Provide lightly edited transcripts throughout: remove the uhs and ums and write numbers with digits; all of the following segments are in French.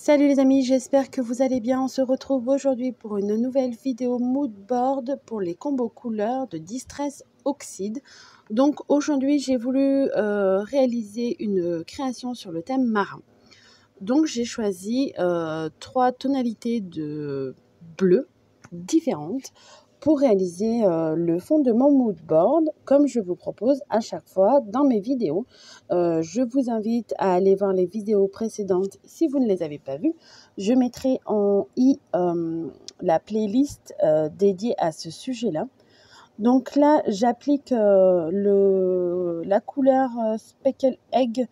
Salut les amis, j'espère que vous allez bien. On se retrouve aujourd'hui pour une nouvelle vidéo mood board pour les combos couleurs de Distress Oxide. Donc aujourd'hui j'ai voulu réaliser une création sur le thème marin. Donc j'ai choisi 3 tonalités de bleu différentes pour réaliser le fond de mon mood board, comme je vous propose à chaque fois dans mes vidéos. Je vous invite à aller voir les vidéos précédentes si vous ne les avez pas vues. Je mettrai en i la playlist dédiée à ce sujet-là. Donc là, j'applique la couleur Speckle Egg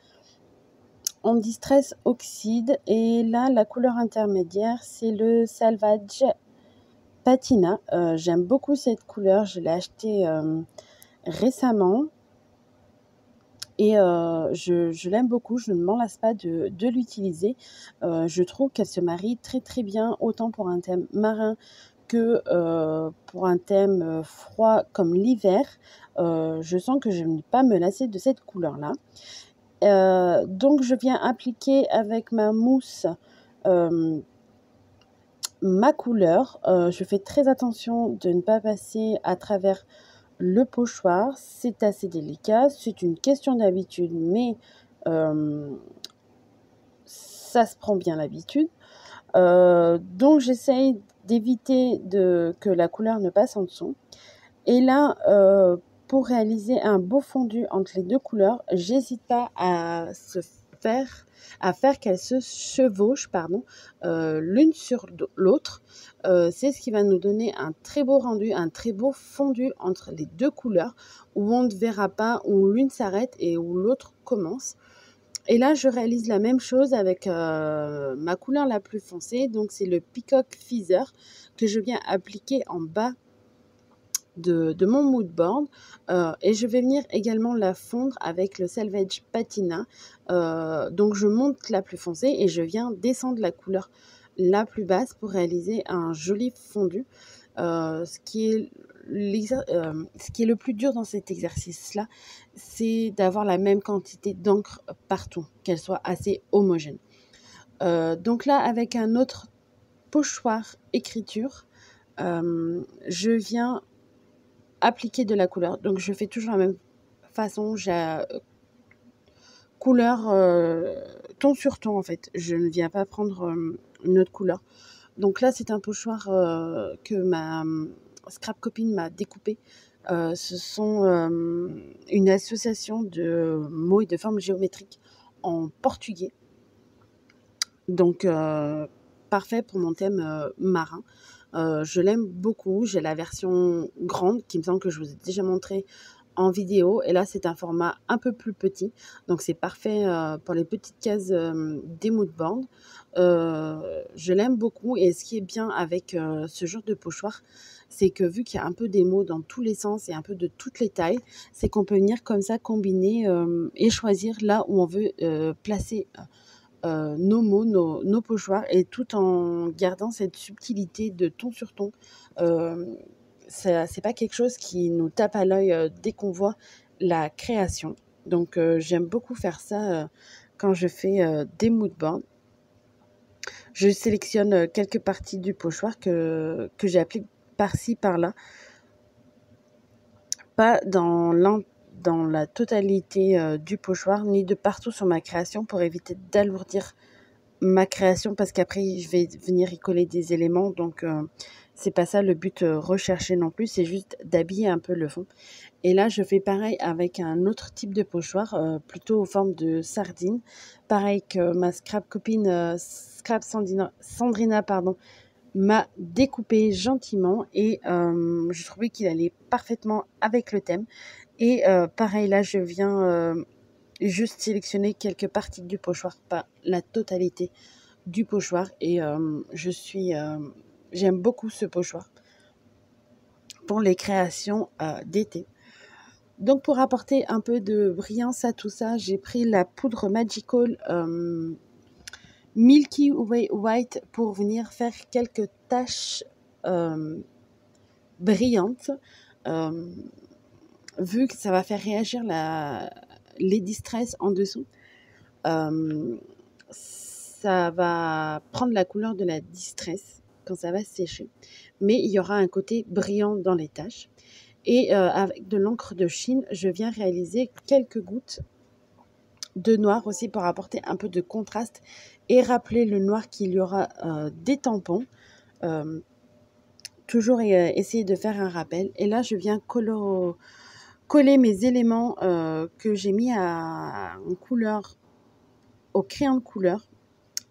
en Distress Oxide, et là, la couleur intermédiaire, c'est le Salvage Patina. J'aime beaucoup cette couleur, je l'ai achetée récemment et je l'aime beaucoup, je ne m'en lasse pas de l'utiliser. Je trouve qu'elle se marie très très bien, autant pour un thème marin que pour un thème froid comme l'hiver. Je sens que je ne vais pas me lasser de cette couleur-là. Donc je viens appliquer avec ma mousse ma couleur. Je fais très attention de ne pas passer à travers le pochoir, c'est assez délicat, c'est une question d'habitude, mais ça se prend bien l'habitude. Donc j'essaye d'éviter que la couleur ne passe en dessous. Et là, pour réaliser un beau fondu entre les deux couleurs, j'hésite pas à faire qu'elles se chevauchent, l'une sur l'autre. C'est ce qui va nous donner un très beau rendu, un très beau fondu entre les deux couleurs, où on ne verra pas où l'une s'arrête et où l'autre commence. Et là, je réalise la même chose avec ma couleur la plus foncée, donc c'est le Peacock Feather que je viens appliquer en bas de mon mood board, et je vais venir également la fondre avec le Salvage Patina. Donc je monte la plus foncée et je viens descendre la couleur la plus basse pour réaliser un joli fondu. Ce qui est le plus dur dans cet exercice-là, c'est d'avoir la même quantité d'encre partout, qu'elle soit assez homogène. Donc là, avec un autre pochoir écriture, je viens appliquer de la couleur. Donc je fais toujours la même façon, j'ai couleur ton sur ton en fait. Je ne viens pas prendre une autre couleur. Donc là c'est un pochoir que ma scrap copine m'a découpé. Ce sont une association de mots et de formes géométriques en portugais. Donc parfait pour mon thème marin. Je l'aime beaucoup. J'ai la version grande qui me semble que je vous ai déjà montré en vidéo. Et là, c'est un format un peu plus petit. Donc, c'est parfait pour les petites cases des moodboards. Je l'aime beaucoup. Et ce qui est bien avec ce genre de pochoir, c'est que vu qu'il y a un peu des mots dans tous les sens et un peu de toutes les tailles, c'est qu'on peut venir comme ça combiner et choisir là où on veut placer nos mots, nos pochoirs, et tout en gardant cette subtilité de ton sur ton. C'est pas quelque chose qui nous tape à l'œil dès qu'on voit la création. Donc j'aime beaucoup faire ça quand je fais des moodboards. Je sélectionne quelques parties du pochoir que j'applique par-ci, par-là. Pas dans la totalité du pochoir, ni de partout sur ma création, pour éviter d'alourdir ma création, parce qu'après je vais venir y coller des éléments, donc c'est pas ça le but recherché non plus, c'est juste d'habiller un peu le fond. Et là je fais pareil avec un autre type de pochoir, plutôt aux formes de sardine, pareil que ma scrap copine Sandrina m'a découpé gentiment, et je trouvais qu'il allait parfaitement avec le thème. Et pareil là je viens juste sélectionner quelques parties du pochoir, pas la totalité du pochoir. Et j'aime beaucoup ce pochoir pour les créations d'été. Donc pour apporter un peu de brillance à tout ça, j'ai pris la poudre Magical Milky Way White pour venir faire quelques taches brillantes, vu que ça va faire réagir les distress en dessous. ça va prendre la couleur de la distress quand ça va sécher, mais il y aura un côté brillant dans les taches. Et avec de l'encre de Chine, je viens réaliser quelques gouttes de noir aussi pour apporter un peu de contraste et rappeler le noir qu'il y aura des tampons. Euh, Toujours essayer de faire un rappel. Et là, je viens coller mes éléments que j'ai mis en couleur, au crayon de couleur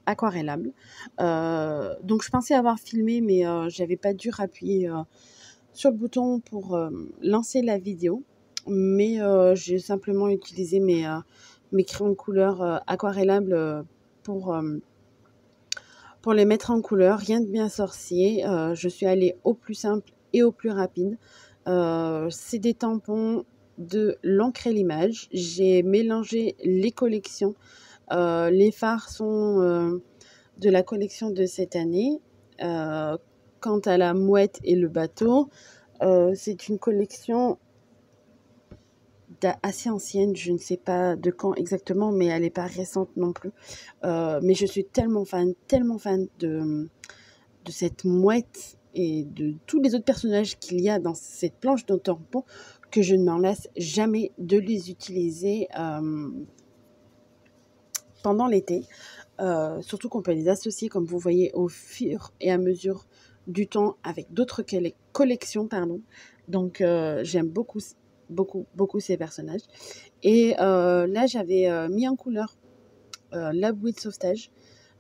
aquarellable. Donc, je pensais avoir filmé, mais j'avais pas dû appuyer sur le bouton pour lancer la vidéo. Mais j'ai simplement utilisé mes crayons de couleur aquarellables pour les mettre en couleur. Rien de bien sorcier. Je suis allée au plus simple et au plus rapide. C'est des tampons de l'encre et l'image. J'ai mélangé les collections. Les fards sont de la collection de cette année. Quant à la mouette et le bateau, c'est une collection assez ancienne, je ne sais pas de quand exactement, mais elle n'est pas récente non plus. Mais je suis tellement fan de cette mouette et de tous les autres personnages qu'il y a dans cette planche de tampons que je ne m'en lasse jamais de les utiliser pendant l'été. Surtout qu'on peut les associer, comme vous voyez, au fur et à mesure du temps avec d'autres collections. Donc, j'aime beaucoup ces personnages. Et là, j'avais mis en couleur la bouée de sauvetage.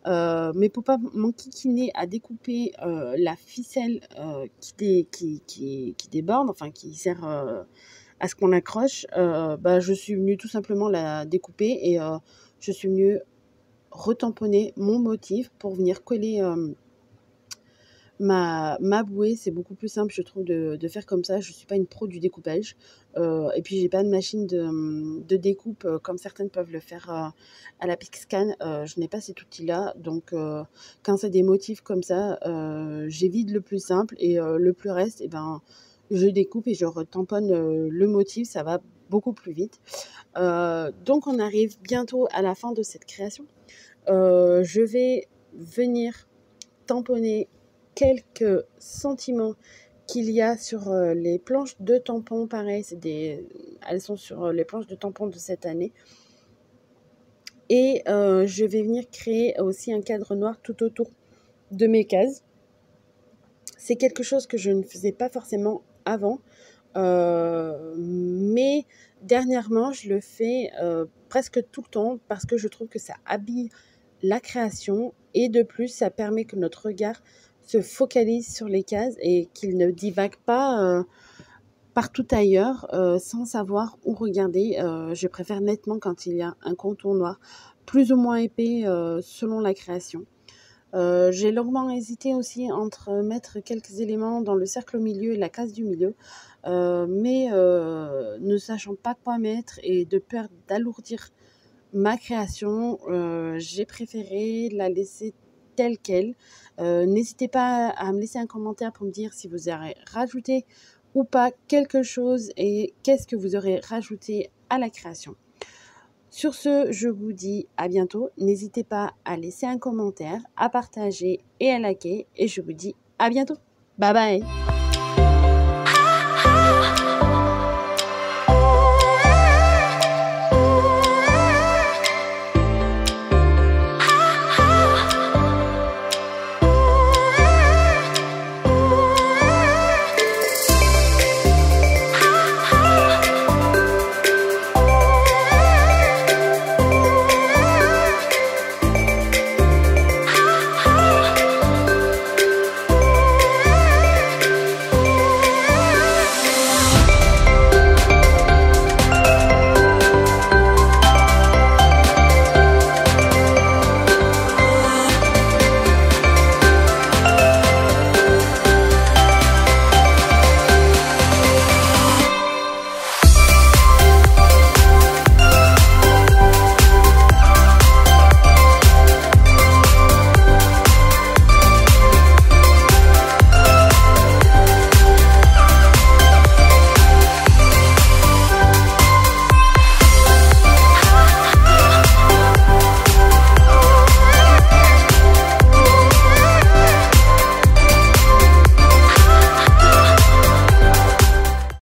Mais pour pas m'enquiquiner à découper la ficelle qui déborde, enfin qui sert à ce qu'on accroche, je suis venue tout simplement la découper et je suis venue retamponner mon motif pour venir coller ma bouée. C'est beaucoup plus simple, je trouve, de faire comme ça. Je ne suis pas une pro du découpage. Et puis, j'ai pas de machine de découpe comme certaines peuvent le faire à la Pixcan. Je n'ai pas cet outil-là. Donc, quand c'est des motifs comme ça, j'évite le plus simple et le plus reste, je découpe et je retamponne le motif. Ça va beaucoup plus vite. Donc, on arrive bientôt à la fin de cette création. Je vais venir tamponner quelques sentiments qu'il y a sur les planches de tampons. Pareil, elles sont sur les planches de tampons de cette année. Et je vais venir créer aussi un cadre noir tout autour de mes cases. C'est quelque chose que je ne faisais pas forcément avant. Mais dernièrement, je le fais presque tout le temps parce que je trouve que ça habille la création et de plus, ça permet que notre regard se focalise sur les cases et qu'il ne divague pas partout ailleurs sans savoir où regarder. Je préfère nettement quand il y a un contour noir plus ou moins épais selon la création. J'ai longuement hésité aussi entre mettre quelques éléments dans le cercle au milieu et la case du milieu, mais ne sachant pas quoi mettre et de peur d'alourdir ma création, j'ai préféré la laisser telle quelle. N'hésitez pas à me laisser un commentaire pour me dire si vous aurez rajouté ou pas quelque chose et qu'est-ce que vous aurez rajouté à la création. Sur ce, je vous dis à bientôt. N'hésitez pas à laisser un commentaire, à partager et à liker. Et je vous dis à bientôt. Bye bye.